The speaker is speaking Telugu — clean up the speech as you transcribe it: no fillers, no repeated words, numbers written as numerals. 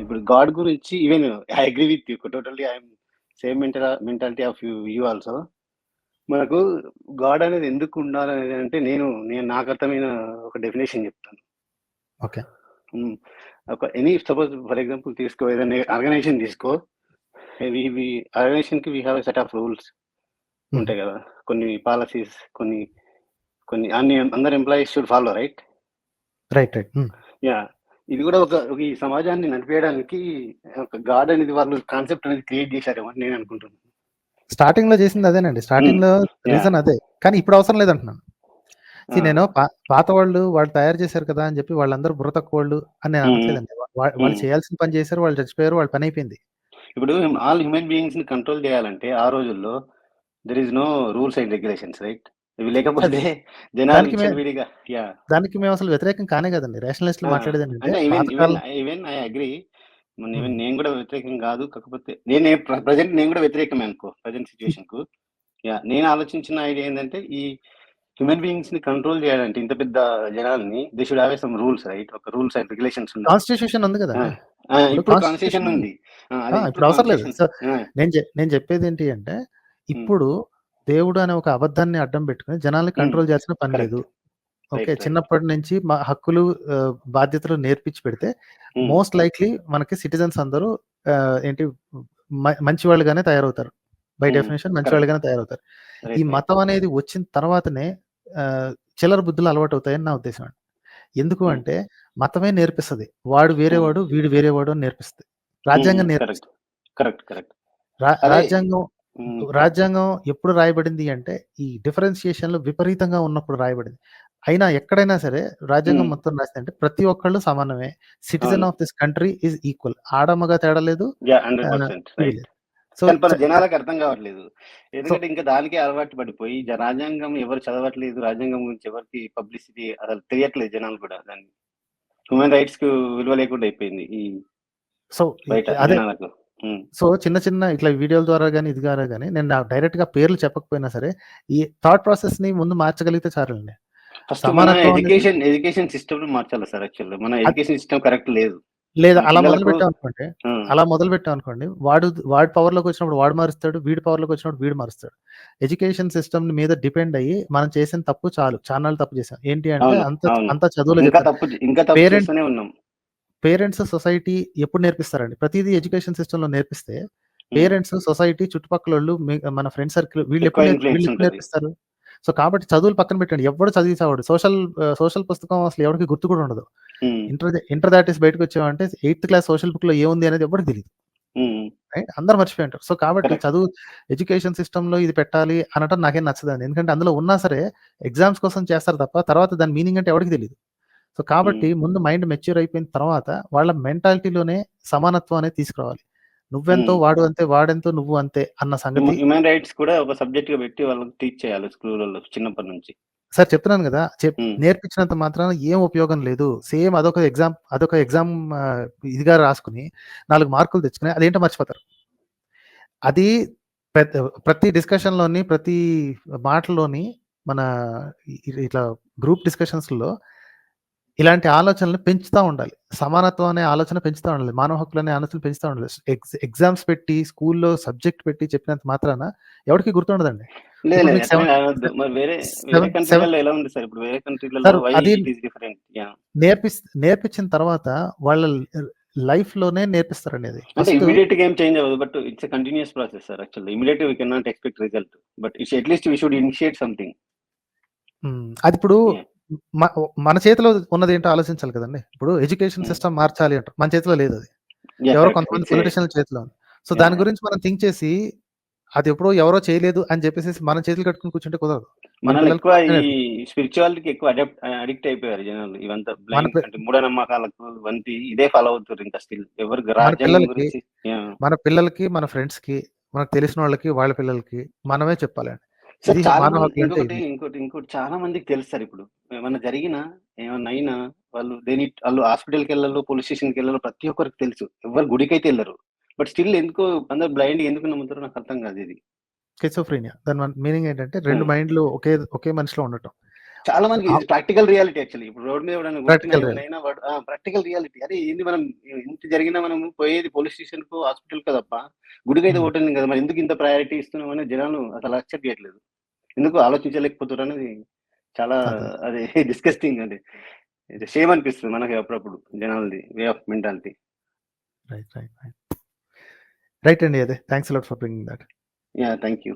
ఇప్పుడు గాడ్ గురించి even I agree with you. Totally I'm same mentality of you also. మనకు గాడ్ అనేది ఎందుకు ఉండాలనేది అంటే నేను నాకు అర్థమైన ఒక డెఫినేషన్ చెప్తాను. ఓకే. ఒక సపోజ్ ఫర్ ఎగ్జాంపుల్ తీసుకో, ఏదైనా ఆర్గనైజేషన్ తీసుకో. ఆర్గనైజేషన్కి we have a set of rules ఉంటాయి కదా, కొన్ని పాలసీస్, కొన్ని కొన్ని అన్ని అందరు employees should follow, right? Right. Ya. ఇది కూడా ఒక ఈ సమాజాన్ని నడిపేయడానికి ఒక గాడ్ అనేది వాళ్ళు కాన్సెప్ట్ అనేది క్రియేట్ చేశారేమో అని నేను అనుకుంటున్నాను. స్టార్టింగ్ లో చేసింది అదేనండి. స్టార్టింగ్ లో రీజన్ అదే, కానీ ఇప్పుడు అవసరం లేదంటున్నాను. నేను పాత వాళ్ళు తయారు చేశారు కదా అని చెప్పి వాళ్ళందరూ బుర్ర తక్కువ వాళ్ళు అని నేను అనట్లేదండి. వాళ్ళు చేయాల్సిన పని చేశారు, వాళ్ళు చచ్చిపోయారు, వాళ్ళ పని అయిపోయింది. ఇప్పుడు ఆల్ హ్యూమన్ బీయింగ్స్ ని కంట్రోల్ చేయాలంటే ఆ రోజుల్లో there is no rules and regulations, right? ఇవి లేకపోతే దానికి మేము అసలు వ్యతిరేకం కానే కదండి. రేషనలిస్టులు మాట్లాడేది అంటే ఈవెన్ ఐ అగ్రీ. నేను కూడా వ్యతిరేకం కాదు, కాకపోతే ప్రజెంట్ నేను కూడా వ్యతిరేకమే అనుకో ప్రజెంట్ సిచ్యువేషన్ కు. నేను ఆలోచించిన ఐడియా ఏంటంటే, ఈ హ్యూమన్ బీయింగ్స్ ని కంట్రోల్ చేయాలంటే ఇంత పెద్ద జనాల్ని they should have some rules, right? ఒక రూల్స్ అండ్ రెగ్యులేషన్స్ ఉండాలి. కాన్స్టిట్యూషన్ ఉంది కదా, ఇప్పుడు కాన్స్టిట్యూషన్ ఉంది, ఇప్పుడు అవసరం లేదు. సో నేను చెప్పేది ఏంటి అంటే, ఇప్పుడు దేవుడు అనే ఒక అబద్ధాన్ని అడ్డం పెట్టుకుని జనాల్ని కంట్రోల్ చేయాల్సిన పని లేదు. ఓకే, చిన్నప్పటి నుంచి మా హక్కులు బాధ్యతలు నేర్పించి పెడితే మోస్ట్ లైక్లీ మనకి సిటిజన్స్ అందరూ ఏంటి మంచి వాళ్ళుగానే తయారవుతారు. బై డెఫినేషన్ మంచి వాళ్ళుగానే తయారవుతారు. ఈ మతం అనేది వచ్చిన తర్వాతనే చిల్లర బుద్ధులు అలవాటు అవుతాయని నా ఉద్దేశం అండి. ఎందుకు అంటే మతమే నేర్పిస్తుంది, వాడు వేరేవాడు వీడు వేరేవాడు అని నేర్పిస్తుంది. రాజ్యాంగం నేర్పిస్తుంది. రాజ్యాంగం ఎప్పుడు రాయబడింది అంటే ఈ డిఫరెన్షియేషన్లు విపరీతంగా ఉన్నప్పుడు రాయబడింది. అయినా ఎక్కడైనా సరే రాజ్యాంగం మొత్తం రాసింది అంటే ప్రతి ఒక్కళ్ళు సమానమే, citizen of this country is equal, ఆడమగా తేడా లేదు. సో జనాలకు అర్థం కావట్లేదు, ఎందుకంటే ఇంకా దానికే అలవాటు పడిపోయి రాజ్యాంగం ఎవరు చదవట్లేదు, రాజ్యాంగం గురించి ఎవరికి పబ్లిసిటీ అసలు తెలియట్లేదు జనాలు కూడా. దాన్ని హ్యూమన్ రైట్స్ కు విలువ లేకుండా అయిపోయింది ఈ జనాలకు. సో చిన్న చిన్న ఇట్లా వీడియోల ద్వారా కానీ ఇది ద్వారా కానీ నేను డైరెక్ట్ గా పేర్లు చెప్పకపోయినా సరే ఈ థాట్ ప్రాసెస్ ని ముందు మార్చగలిగితే చాలండి. ఎడ్యుకేషన్ సిస్టమ్ మార్చాలి సార్. యాక్చువల్లీ మన ఎడ్యుకేషన్ సిస్టమ్ కరెక్ట్ లేదు. లేదా అలా మొదలు పెట్టాం అనుకోండి, వాడు పవర్ లోకి వచ్చినప్పుడు వాడు మారుస్తాడు, వీడి పవర్ లోకి వచ్చినప్పుడు వీడు మారుస్తాడు. ఎడ్యుకేషన్ సిస్టమ్ మీద డిపెండ్ అయ్యి మనం చేసిన తప్పు చాలా తప్పు చేసాం. ఏంటి అంటే అంత చదువులో పేరెంట్స్ సొసైటీ ఎప్పుడు నేర్పిస్తారండి? ప్రతిదీ ఎడ్యుకేషన్ సిస్టమ్ లో నేర్పిస్తే పేరెంట్స్, సొసైటీ, చుట్టుపక్కల వాళ్ళు, మన ఫ్రెండ్ సర్కిల్ వీళ్ళు ఎప్పుడు నేర్పిస్తారు? సో కాబట్టి చదువులు పక్కన పెట్టండి, ఎవడు చదివేసావాడు. సోషల్ పుస్తకం అసలు ఎవరికి గుర్తు కూడా ఉండదు. ఇంటర్ దాటిస్ బయటకు వచ్చామంటే 8th క్లాస్ సోషల్ బుక్ లో ఏముంది అనేది ఎవరికి తెలియదు, అందరు మర్చిపోయి ఉంటారు. సో కాబట్టి చదువు ఎడ్యుకేషన్ సిస్టమ్ లో ఇది పెట్టాలి అనటం నాకేం నచ్చదండి. ఎందుకంటే అందులో ఉన్నా సరే ఎగ్జామ్స్ కోసం చేస్తారు తప్ప తర్వాత దాని మీనింగ్ అంటే ఎవరికి తెలియదు. సో కాబట్టి ముందు మైండ్ మెచ్యూర్ అయిపోయిన తర్వాత వాళ్ళ మెంటాలిటీలోనే సమానత్వం అనేది తీసుకురావాలి. నువ్వెంతో వాడు అంతే, వాడెంతో నువ్వు అంతే అన్న సంగతి. హ్యూమన్ రైట్స్ కూడా ఒక సబ్జెక్ట్ గా పెట్టి వాళ్ళకి టీచ్ చేయాలి స్కూళ్ళలో చిన్నప్పటి నుంచి. సార్ చెప్తున్నాను కదా, నేర్పించినంత మాత్రాన ఏం ఉపయోగం లేదు. సేమ్ అదొక ఎగ్జామ్ ఇదిగా రాసుకుని 4 మార్కులు తెచ్చుకుని అదేంటో మర్చిపోతారు. అది ప్రతి డిస్కషన్ లోని, ప్రతి మాటలోని, మన ఇట్లా గ్రూప్ డిస్కషన్స్ లో ఇలాంటి ఆలోచనలు పెంచుతూ ఉండాలి. సమానత్వం అనే ఆలోచన పెంచుతూ ఉండాలి, మానవ హక్కులు అనే ఆలోచన పెంచుతూ ఉండాలి. ఎగ్జామ్స్ పెట్టి స్కూల్లో సబ్జెక్ట్ పెట్టి చెప్పినంత మాత్రాన ఎవరికి గుర్తుండదండి. నేర్పించిన తర్వాత వాళ్ళ లైఫ్ లోనే నేర్పిస్తారు అనేది. ఇమిడియట్ గా ఏం చేంజ్ అవ్వదు, but it's a continuous process sir. Actually immediate we can not expect result, but it's at least we should initiate something. అది ఇప్పుడు మన చేతిలో ఉన్నది ఏంటో ఆలోచించాలి కదండి. ఇప్పుడు ఎడ్యుకేషన్ సిస్టమ్ మార్చాలి అంటే మన చేతిలో లేదు, అది ఎవరో కొంతమంది పొలిటీషియన్ల చేతిలో ఉంది. సో దాని గురించి మనం థింక్ చేసి అది ఎప్పుడో ఎవరో చేయలేదు అని చెప్పేసి మన చేతులు కట్టుకుని కూర్చుంటే కుదరదు. స్పిరిచువాలిటీకి ఎక్కువ అడిక్ట్ అయిపోయారు జనాలు. ఇవంతా మూఢనమ్మకాలకు వంటి ఇదే ఫాలో అవుతారు. ఇంకా స్టిల్ ఎవరు మన పిల్లలకి, మన ఫ్రెండ్స్ కి, మనకు తెలిసిన వాళ్ళకి, వాళ్ళ పిల్లలకి మనమే చెప్పాలండి. ఇంకోటి చాలా మందికి తెలుస్తారు. ఇప్పుడు ఏమన్నా జరిగినా, ఏమన్నా అయినా వాళ్ళు హాస్పిటల్కి వెళ్ళాలో, పోలీస్ స్టేషన్కి వెళ్ళాలో ప్రతి ఒక్కరికి తెలుసు. ఎవరు గుడికి అయితే వెళ్ళరు, బట్ స్టిల్ ఎందుకో అందరు బ్లైండ్ ఎందుకు నమ్ముతారో నాకు అర్థం కాదు. ఇది స్కిజోఫ్రెనియా. దాని మీనింగ్ ఏంటంటే 2 మైండ్లు ఒకే మనిషిలో ఉండటం. చాలా మందికి ఇది ప్రాక్టికల్ రియాలిటీ యాక్చువల్లీ. ఇప్పుడు రోడ్ మీద ఎవడైనా కొట్టినా ప్రాక్టికల్ ఎవరినైనా వాడు ప్రాక్టికల్ రియాలిటీ. అరే ఏంది మనం ఇంత జరిగినా మనం పోయేది పోలీస్ స్టేషన్‌కో, హాస్పిటల్‌కో తప్ప గుడికైతే హ్మ్. పోవట్లేదు కదా! మరి ఎందుకు ఇంత ప్రయారిటీ ఇస్తున్నామని జనాలు అసలు యాక్సెప్ట్ చేయట్లేదు. ఎందుకు ఆలోచించలేకపోతుర్రు అనేది చాలా అదే. అది డిస్గస్టింగ్ అండి. ఇది షేమ్ అనిపిస్తుంది మనకి అప్పుడప్పుడు జనాలది way of mentality. Right. Right. Right. Right అండి. అదే. Thanks a lot for bringing that. Yeah! Thank you.